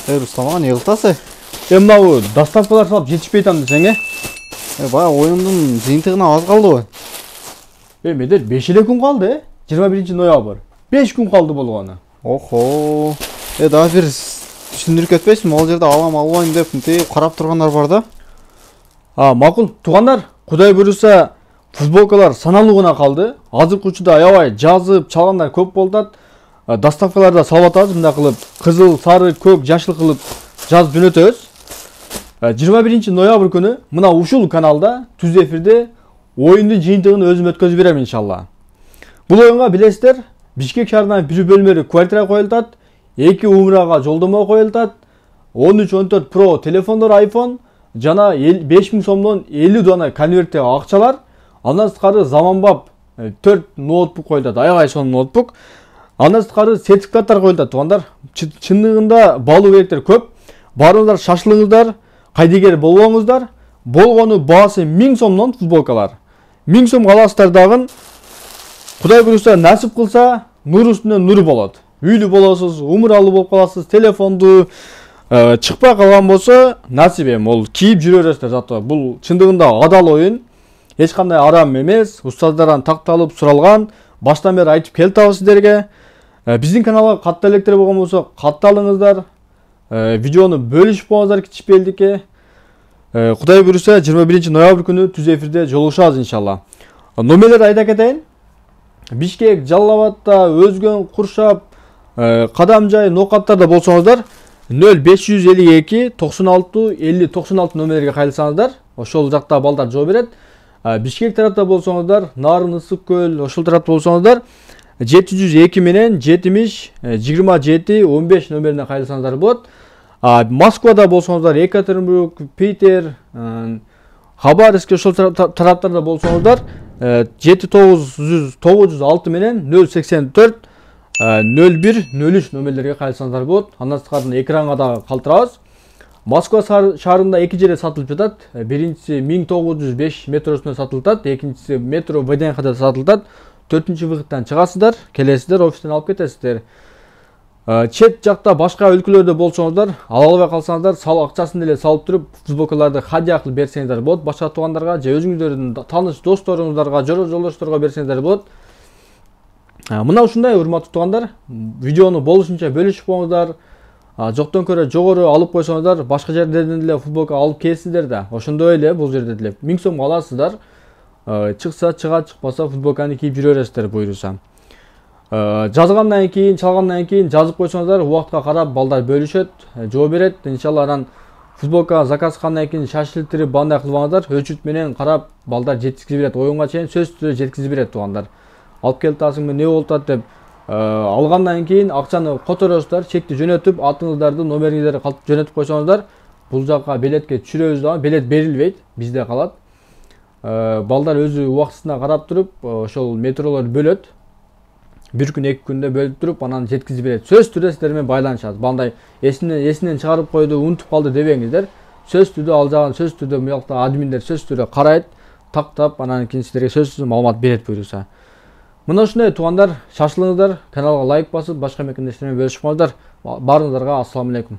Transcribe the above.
Рустам ага, не кылтасың? Мынабу доставкалар салып жетишпей атам десең, Баягы оюндун жыйынтыгына аз калдыбы? Медер 5 эле күн калды, 21-ноябрь. 5 күн калды болгону. Охо. Дагы бир түшүндүрүп кетпейсиңби? Ал жерде алам деп мынтип карап тургандар бар да. Макул, туугандар, Кудай буйруса футболкалар саналуу гана калды. Азыркы учурда аябай жазып, чалгандар көп болот. Доставкаларда салып атабыз, мындай кылып кызыл, сары, көк, жашыл кылып жазып жөнөтөбүз. 21-ноябрь күнү мына ушул каналда түз эфирде оюндун жыйынтыгын өзүм өткөзүп берем иншалла. Бул оюнга билесиздер, Бишкек шаарынан бир бөлмөлүү квартира коюлат, 2 умрага жолдомо коюлат, 13-14 Pro телефондор iPhone жана 5000 сомдон 50 дана конверттеги акчалар, андан сырткары заманбап 4 ноутбук коюлат, аябай сонун ноутбук. Андан сырткары сертификаттар коюлат, туугандар. Чындыгында балуу керектер көп. Барыңыздар, шашылыңыздар, кайдыгер болбоңуздар. Болгону баасы 1000 сомдон футболкалар. 1000 сом аласыздар дагы. Кудай буйруса насип кылса, нур үстүнө нур болот. Үйлүү болосуз, умуралуу болуп каласыз, телефонду чыкпай калган болсо, насип ол кийип жүрө бересиздер зато. Бул чындыгында адал оюн. Эч кандай арам эмес, устаздардан такталып суралган. Баштан бери айтып келатабыз сиздерге. Биздин каналга катты электер болгон болсо, катталыңыздар. Видеону бөлүшүп коңуздар кичипелдикке. Кудай буйруса 21-ноябрь күнү түз эфирде жолугушабыз иншалла. Номерлерди айта кетейин. Бишкек, Жалал Абадта, Өзгөн, Куршап, Кадамжай, Нокаттарда болсоңуздар 0552 96 50 96 номерлерге кайрылсаңыздар, ошол жакта балдар жооп берет. Бишкек тарапта болсоңуздар, Нарын, Ысык көл, ошол тарапта болсоңуздар 702 менен 70 27 15 номерине кайрылсаңыздар болот. Москвада болсоңуздар, Екатеринбург, Питер, Хабаровск ошол тараптарда болсоңуздар 7906 менен 084 01 03 номерлерге кайрылсаңыздар болот. Андан сырткары экранга да калтырабыз. Москва шаарында 2 жерде сатылып жатат. Биринчиси 1905 метросунда сатылат, экинчиси метро ВДНХда сатылат. 4-чү выходтан чыгасыздар, келесиздер, офистен алып кетесиздер. Чет жакта башка өлкөлөрдө болсоңуздар, ала албай калсаңыздар, акчасын деле салып туруп, футболкаларды хадия кылып берсеңиздер болот. Башка туугандарга же өзүңүздөрдүн тааныш досторуңуздарга, жолдошторго берсеңиздер болот. Мына ушундай урматтуу туугандар, видеону болушунча бөлүшүп коңуздар. Жоктон көрө жогору алып койсоңуздар, башка жерлерден деле футболка алып келесиздер да. Ошондой эле бул жерде деле 1000 сомго аласыздар. Чыкса чыга, чыкпаса футболканы кийип жүрө бересиздер буйруса. Жазгандан кийин, чалгандан кийин жазып койсоңуздар, убакытка карап балдар бөлүшөт, жооп берет. Иншалла анан футболка заказ кылгандан кийин шашылтырып бандай кылбаңыздар, ölçүт менен карап балдар жеткизип берет. Оюнга чейин сөзсүз түрдө жеткизип берет туугандар. Алып келип атасыңбы, не болуп атат деп алгандан кийин акчаны которосуздар, чекти жөнөтүп, атыңыздарды, номериңиздерди калтырып жөнөтүп койсоңуздар, бул жакка билетке түшүрөбүз дагы, билет берилбейт, бизде калат. Балдар өзү убактысына карап туруп, ошол метролорду бөлөт. Bir күн, 2 күндө бөлүп туруп, анан жеткизип берет. Сөз түрдө сиздер менен байланышат. Бандай эсинен чыгарып койду, унутуп калды дебеңиздер. Сөз түрдө ал жагын, сөз түрдө буякта админдер сөз түрдө карайт, тактап, анан кийин сиздерге сөзсүз маалымат берет буйруса. Мына ушундай туугандар, шашылыңыздар, каналга лайк басып, башка мекендештер менен бөлүшүп коңуздар. Баарыңыздарга ассаламу алейкум.